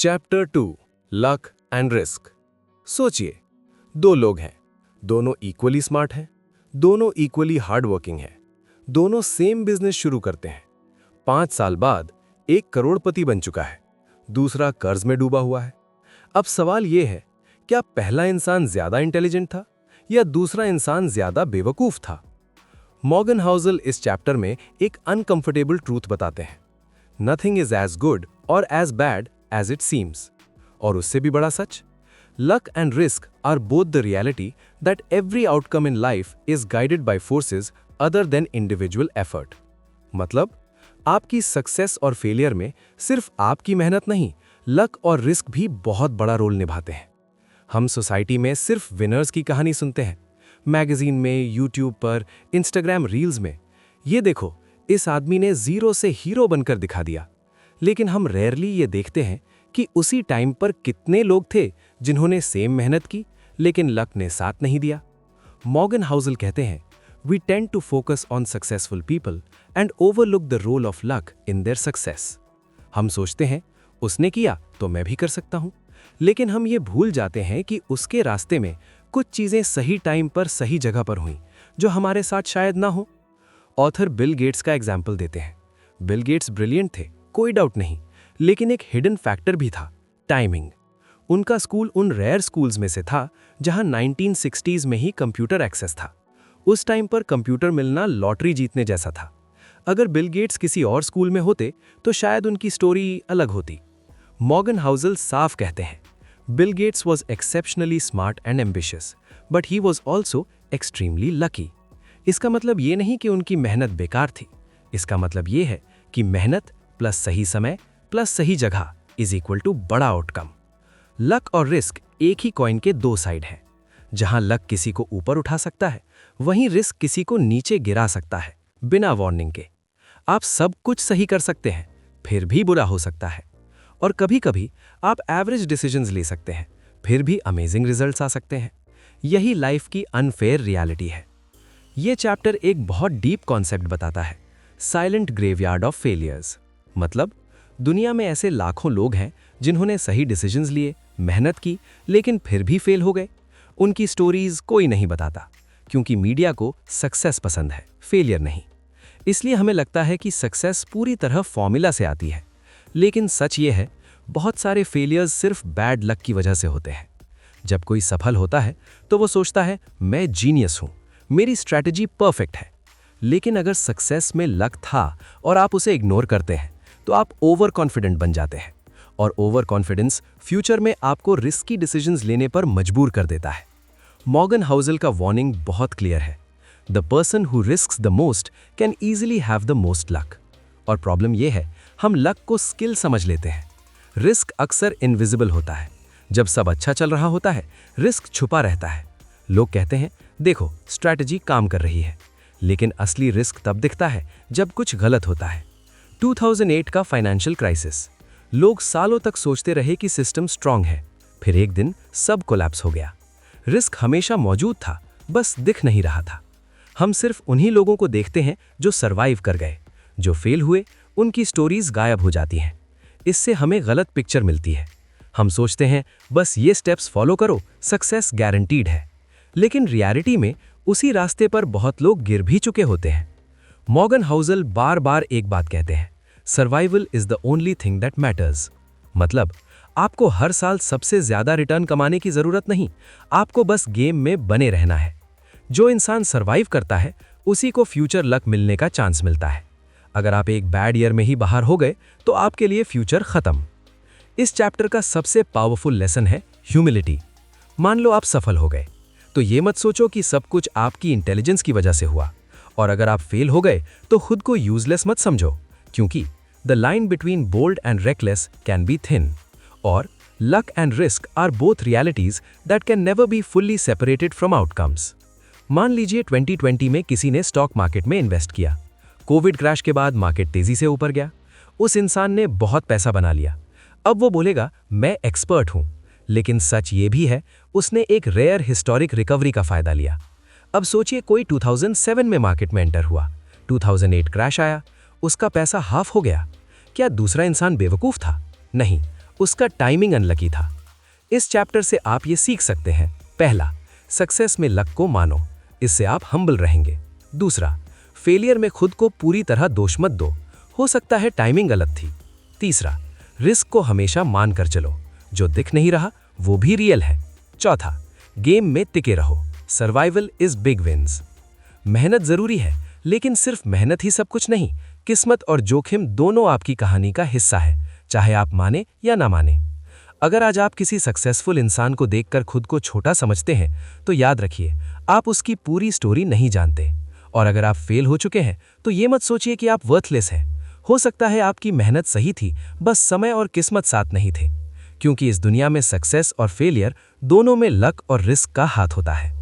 Chapter 2 luck and risk. सोचिए, दो लोग हैं, दोनों इक्वली स्मार्ट हैं, दोनों इक्वली हार्ड वर्किंग हैं, दोनों सेम बिजनेस शुरू करते हैं। 5 साल बाद एक करोड़पति बन चुका है, दूसरा कर्ज में डूबा हुआ है। अब सवाल यह है, क्या पहला इंसान ज्यादा इंटेलिजेंट था या दूसरा इंसान ज्यादा बेवकूफ था? मॉर्गन हाउसल इस चैप्टर में एक अनकंफर्टेबल ट्रूथ बताते हैं। नथिंग इज एज गुड और as bad as it seems. और उससे भी बड़ा सच, luck and risk are both the reality that every outcome in life is guided by forces other than individual effort. मतलब, आपकी सक्सेस और फेलियर में सिर्फ आपकी मेहनत नहीं, लक और रिस्क भी बहुत बड़ा रोल निभाते हैं। हम सोसाइटी में सिर्फ विनर्स की कहानी सुनते हैं, मैगजीन में, यूट्यूब पर, इंस्टाग्राम रील्स में। ये देखो, इस आदमी ने जीरो से हीरो बनकर दिखा दिया। लेकिन हम रेयरली ये देखते हैं कि उसी टाइम पर कितने लोग थे जिन्होंने सेम मेहनत की लेकिन लक ने साथ नहीं दिया। मॉर्गन हाउसल कहते हैं, we tend to focus on successful people and overlook the role of luck in their success. हम सोचते हैं, उसने किया तो मैं भी कर सकता हूं, लेकिन हम ये भूल जाते हैं कि उसके रास्ते में कुछ चीजें सही टाइम पर सही जगह पर हुईं जो हमारे साथ शायद ना हो। ऑथर बिल गेट्स का एग्जाम्पल देते हैं। बिल गेट्स ब्रिलियंट थे, कोई डाउट नहीं, लेकिन एक हिडन फैक्टर भी था, टाइमिंग। उनका स्कूल उन रेयर स्कूल्स में से था जहां 1960s में ही कंप्यूटर एक्सेस था। उस टाइम पर कंप्यूटर मिलना लॉटरी जीतने जैसा था। अगर बिल गेट्स किसी और स्कूल में होते तो शायद उनकी स्टोरी अलग होती। मॉर्गन हाउसल साफ कहते हैं, Bill Gates was exceptionally smart and ambitious, but he was also extremely lucky. इसका मतलब ये नहीं कि उनकी मेहनत बेकार थी, इसका मतलब ये है कि मेहनत प्लस सही समय प्लस सही जगह इज इक्वल टू बड़ा आउटकम। लक और रिस्क एक ही कॉइन के दो साइड हैं। जहां लक किसी को ऊपर उठा सकता है, वहीं रिस्क किसी को नीचे गिरा सकता है, बिना वार्निंग के। आप सब कुछ सही कर सकते हैं, फिर भी बुरा हो सकता है। और कभी-कभी आप एवरेज डिसीजंस ले सकते हैं, फिर भी अमेजिंग रिजल्ट्स आ सकते हैं। यही लाइफ की अनफेयर रियलिटी है। यह चैप्टर एक बहुत डीप कॉन्सेप्ट बताता है, साइलेंट ग्रेवयार्ड ऑफ फेलियर्स। मतलब, दुनिया में ऐसे लाखों लोग हैं जिन्होंने सही डिसीजंस लिए, मेहनत की, लेकिन फिर भी फेल हो गए। उनकी स्टोरीज कोई नहीं बताता, क्योंकि मीडिया को सक्सेस पसंद है, फेलियर नहीं। इसलिए हमें लगता है कि सक्सेस पूरी तरह फॉर्मूला से आती है। लेकिन सच ये है, बहुत सारे फेलियर्स सिर्फ बैड लक की वजह से होते हैं। जब कोई सफल होता है तो वो सोचता है, मैं जीनियस हूं, मेरी स्ट्रैटेजी परफेक्ट है। लेकिन अगर सक्सेस में लक था और आप उसे इग्नोर करते हैं तो आप ओवर कॉन्फिडेंट बन जाते हैं, और ओवर कॉन्फिडेंस फ्यूचर में आपको रिस्की डिसीजंस लेने पर मजबूर कर देता है। मॉर्गन हाउसल का वार्निंग बहुत क्लियर है, the person who risks the most can easily have the most luck. और प्रॉब्लम यह है, हम लक को स्किल समझ लेते हैं। रिस्क अक्सर इनविजिबल होता है। जब सब अच्छा चल रहा होता है, रिस्क छुपा रहता है। लोग कहते हैं, देखो स्ट्रैटेजी काम कर रही है, लेकिन असली रिस्क तब दिखता है जब कुछ गलत होता है। 2008 का फाइनेंशियल क्राइसिस, लोग सालों तक सोचते रहे कि सिस्टम स्ट्रांग है, फिर एक दिन सब कोलैप्स हो गया। रिस्क हमेशा मौजूद था, बस दिख नहीं रहा था। हम सिर्फ उन्हीं लोगों को देखते हैं जो सरवाइव कर गए। जो फेल हुए, उनकी स्टोरीज गायब हो जाती हैं। इससे हमें गलत पिक्चर मिलती है। हम सोचते हैं, बस ये स्टेप्स फॉलो करो, सक्सेस गारंटीड है। लेकिन रियलिटी में उसी रास्ते पर बहुत लोग गिर भी चुके होते हैं। मॉर्गन हाउसल बार बार एक बात कहते हैं, survival is the only thing that matters. मतलब, आपको हर साल सबसे ज्यादा रिटर्न कमाने की जरूरत नहीं, आपको बस गेम में बने रहना है। जो इंसान सर्वाइव करता है, उसी को फ्यूचर लक मिलने का चांस मिलता है। अगर आप एक बैड ईयर में ही बाहर हो गए तो आपके लिए फ्यूचर खत्म। इस चैप्टर का सबसे पावरफुल लेसन है ह्यूमिलिटी। मान लो आप सफल हो गए, तो ये मत सोचो कि सब कुछ आपकी इंटेलिजेंस की वजह से हुआ। और अगर आप फेल हो गए तो खुद को यूजलेस मत समझो, क्योंकि the line between bold and reckless can be thin. और luck and risk are both realities that can never be fully separated from outcomes. मान लीजिए 2020 में किसी ने स्टॉक मार्केट में इन्वेस्ट किया। कोविड क्रैश के बाद मार्केट तेजी से ऊपर गया। उस इंसान ने बहुत पैसा बना लिया। अब वो बोलेगा, मैं एक्सपर्ट हूं। लेकिन सच ये भी है, उसने एक रेयर हिस्टोरिक रिकवरी का फायदा लिया। अब सोचिए, कोई 2007 में मार्केट में एंटर हुआ, 2008 क्रैश आया, उसका पैसा हाफ हो गया। क्या दूसरा इंसान बेवकूफ था? नहीं, उसका टाइमिंग अनलकी था। इस चैप्टर से आप ये सीख सकते हैं। पहला, सक्सेस में लक को मानो, इससे आप हम्बल रहेंगे। दूसरा, फेलियर में खुद को पूरी तरह दोष मत दो, हो सकता है टाइमिंग गलत थी। तीसरा, रिस्क को हमेशा मान कर चलो, जो दिख नहीं रहा वो भी रियल है। चौथा, गेम में टिके रहो, सर्वाइवल इज बिग विंस। मेहनत जरूरी है, लेकिन सिर्फ मेहनत ही सब कुछ नहीं, किस्मत और जोखिम दोनों आपकी कहानी का हिस्सा है, चाहे आप माने या ना माने। अगर आज आप किसी सक्सेसफुल इंसान को देखकर खुद को छोटा समझते हैं, तो याद रखिए, आप उसकी पूरी स्टोरी नहीं जानते। और अगर आप फेल हो चुके हैं, तो ये मत सोचिए कि आप वर्थलेस हैं। हो सकता है आपकी मेहनत सही थी, बस समय और किस्मत साथ नहीं थे। क्योंकि इस दुनिया में सक्सेस और फेलियर दोनों में लक और रिस्क का हाथ होता है।